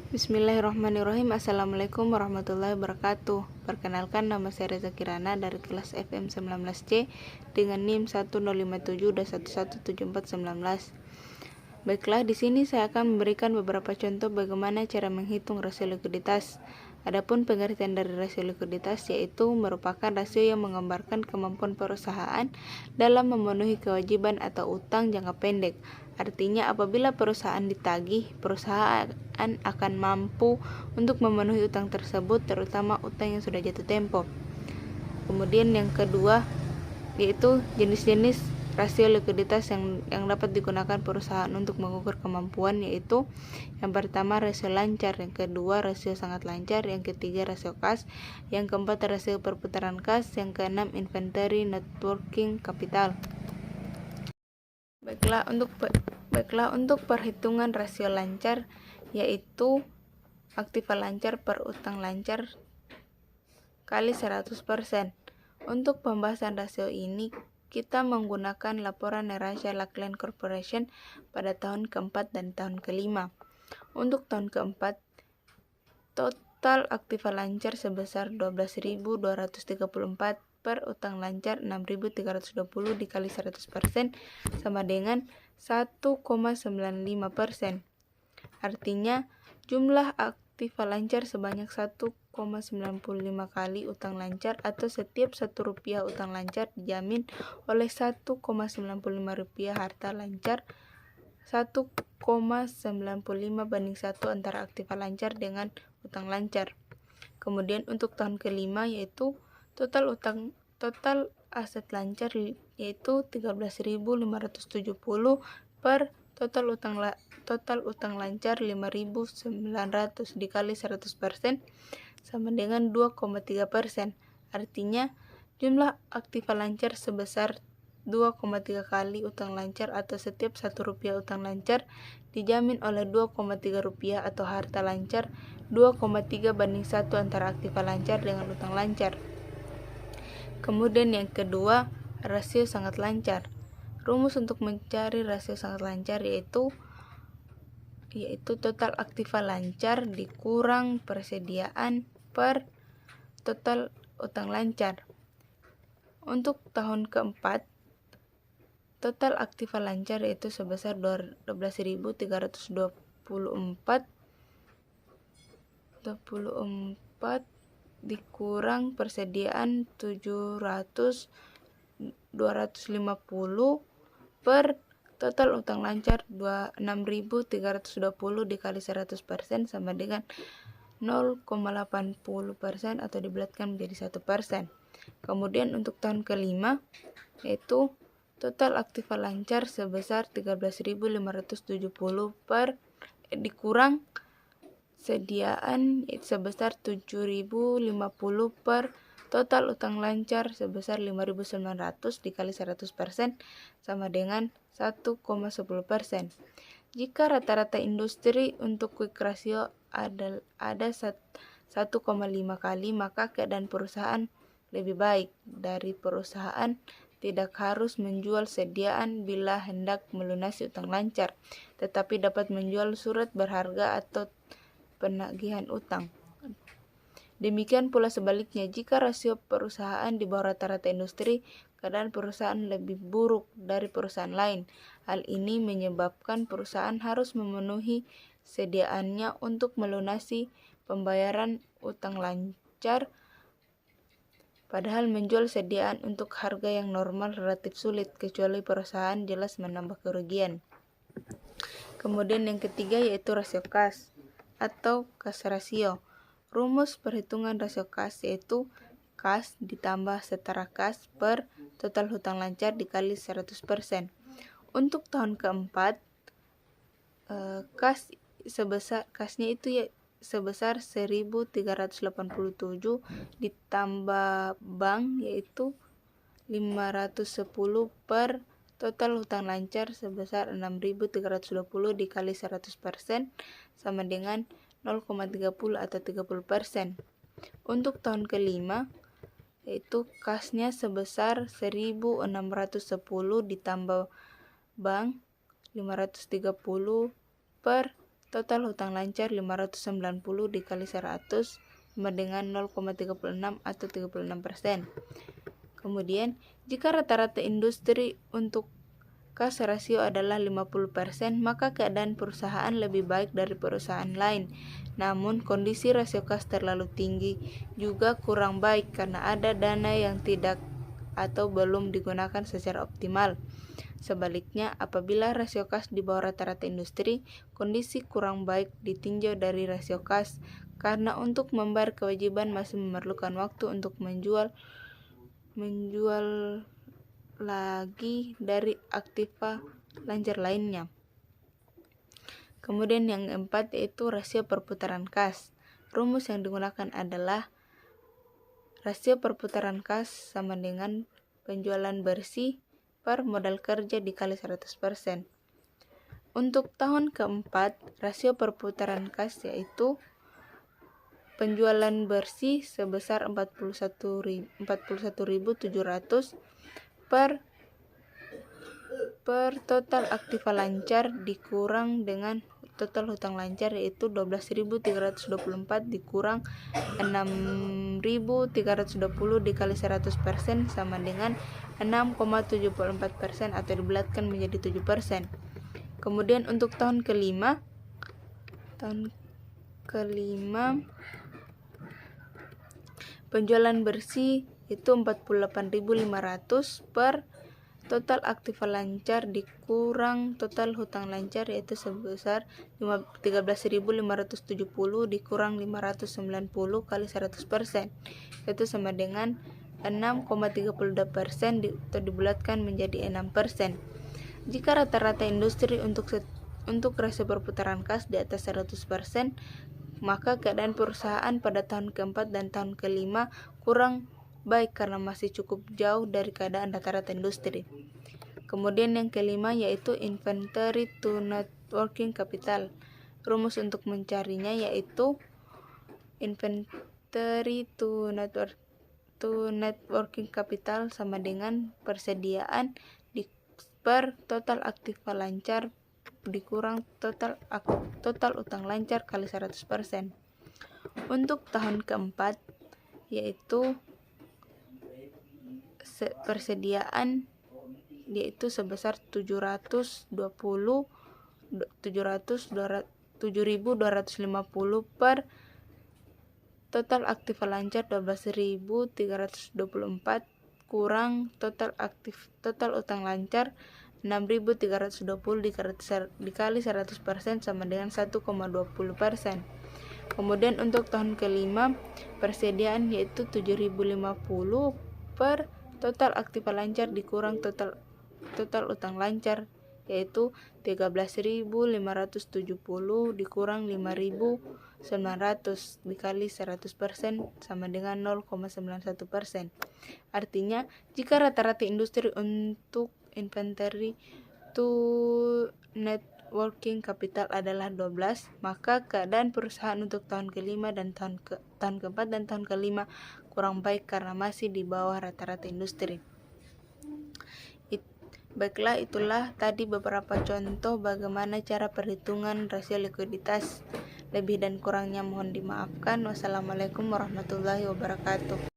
Bismillahirrahmanirrahim. Assalamualaikum warahmatullahi wabarakatuh. Perkenalkan, nama saya Reza Kirana dari kelas FM 19C dengan NIM 1057-117419. Baiklah, di sini saya akan memberikan beberapa contoh bagaimana cara menghitung rasio likuiditas. Adapun pengertian dari rasio likuiditas yaitu merupakan rasio yang menggambarkan kemampuan perusahaan dalam memenuhi kewajiban atau utang jangka pendek. Artinya apabila perusahaan ditagih, perusahaan akan mampu untuk memenuhi utang tersebut, terutama utang yang sudah jatuh tempo. Kemudian yang kedua yaitu jenis-jenis rasio likuiditas yang dapat digunakan perusahaan untuk mengukur kemampuan, yaitu yang pertama rasio lancar, yang kedua rasio sangat lancar, yang ketiga rasio kas, yang keempat rasio perputaran kas, yang keenam inventory net working capital. Baiklah, untuk perhitungan rasio lancar yaitu aktiva lancar per utang lancar kali 100%. Untuk pembahasan rasio ini kita menggunakan laporan neraca Lakeland Corporation pada tahun keempat dan tahun kelima. Untuk tahun keempat, total aktiva lancar sebesar 12.234 per utang lancar 6.320 dikali 100% sama dengan 1,95%. Artinya jumlah aktiva lancar sebanyak 1,95 kali utang lancar, atau setiap Rp1 utang lancar dijamin oleh Rp1,95 harta lancar. 1,95:1 antara aktiva lancar dengan utang lancar. Kemudian untuk tahun kelima yaitu total aset lancar yaitu 13.570 per total utang lancar 5.900 dikali 100% sama dengan 2,3%. Artinya jumlah aktiva lancar sebesar 2,3 kali utang lancar, atau setiap Rp1 utang lancar dijamin oleh Rp2,3 atau harta lancar 2,3:1 antara aktiva lancar dengan utang lancar. Kemudian yang kedua, rasio sangat lancar. Rumus untuk mencari rasio sangat lancar yaitu total aktiva lancar dikurang persediaan per total utang lancar. Untuk tahun keempat, total aktiva lancar yaitu sebesar 12.324 dikurang persediaan 250 per total utang lancar 6.320 dikali 100% sama dengan 0,80% atau dibulatkan menjadi 1%. Kemudian untuk tahun kelima yaitu total aktiva lancar sebesar 13.570 per dikurang sediaan sebesar 7.050 per total utang lancar sebesar 5.900 dikali 100% sama dengan 1,10%. Jika rata-rata industri untuk quick ratio ada 1,5 kali, maka keadaan perusahaan lebih baik. Dari perusahaan tidak harus menjual sediaan bila hendak melunasi utang lancar, tetapi dapat menjual surat berharga atau penagihan utang. Demikian pula sebaliknya, jika rasio perusahaan di bawah rata-rata industri, keadaan perusahaan lebih buruk dari perusahaan lain. Hal ini menyebabkan perusahaan harus memenuhi sediaannya untuk melunasi pembayaran utang lancar, padahal menjual sediaan untuk harga yang normal relatif sulit, kecuali perusahaan jelas menambah kerugian. Kemudian yang ketiga yaitu rasio kas atau kas rasio. Rumus perhitungan rasio kas yaitu kas ditambah setara kas per total hutang lancar dikali 100%. Untuk tahun keempat, kasnya itu sebesar 1.387 ditambah bank yaitu 510 per total hutang lancar sebesar 6.320 dikali 100% sama dengan 0,30 atau 30%. Untuk tahun kelima yaitu kasnya sebesar 1.610 ditambah bank 530 per total hutang lancar 590 dikali 100 sama dengan 0,36 atau 36%. Kemudian, jika rata-rata industri untuk kas rasio adalah 50%, maka keadaan perusahaan lebih baik dari perusahaan lain. Namun, kondisi rasio kas terlalu tinggi juga kurang baik karena ada dana yang tidak atau belum digunakan secara optimal. Sebaliknya, apabila rasio kas di bawah rata-rata industri, kondisi kurang baik ditinjau dari rasio kas karena untuk membayar kewajiban masih memerlukan waktu untuk menjual lagi dari aktiva lancar lainnya. Kemudian yang keempat yaitu rasio perputaran kas. Rumus yang digunakan adalah rasio perputaran kas sama dengan penjualan bersih per modal kerja dikali 100%. Untuk tahun keempat, rasio perputaran kas yaitu penjualan bersih sebesar 41.700 per total aktiva lancar dikurang dengan total hutang lancar yaitu 12.324 dikurang 6.320 dikali 100% sama dengan 6,74% atau dibulatkan menjadi 7%. Kemudian untuk tahun kelima penjualan bersih itu 48.500 per total aktiva lancar dikurang total hutang lancar yaitu sebesar 13.570 dikurang 590 kali 100% yaitu sama dengan 6,32% atau dibulatkan menjadi 6%. Jika rata-rata industri untuk rasio perputaran kas di atas 100%, maka keadaan perusahaan pada tahun keempat dan tahun kelima kurang baik karena masih cukup jauh dari keadaan rata-rata industri. Kemudian yang kelima yaitu inventory to net working capital. Rumus untuk mencarinya yaitu inventory to net working capital sama dengan persediaan per total aktiva lancar dikurang total utang lancar kali 100%. Untuk tahun keempat yaitu persediaan yaitu sebesar 7.250 per total aktiva lancar 12.324 kurang total utang lancar 6.320 dikali 100% sama dengan 1,20%. Kemudian untuk tahun kelima persediaan yaitu 7.050 per total aktiva lancar dikurang total utang lancar yaitu 13.570 dikurang 5.900 dikali 100% sama dengan 0,91%. Artinya, jika rata-rata industri untuk inventory to net working capital adalah 12, maka keadaan perusahaan untuk tahun kelima dan tahun keempat dan tahun kelima kurang baik karena masih di bawah rata-rata industri. Baiklah, itulah tadi beberapa contoh bagaimana cara perhitungan rasio likuiditas. Lebih dan kurangnya mohon dimaafkan. Wassalamualaikum warahmatullahi wabarakatuh.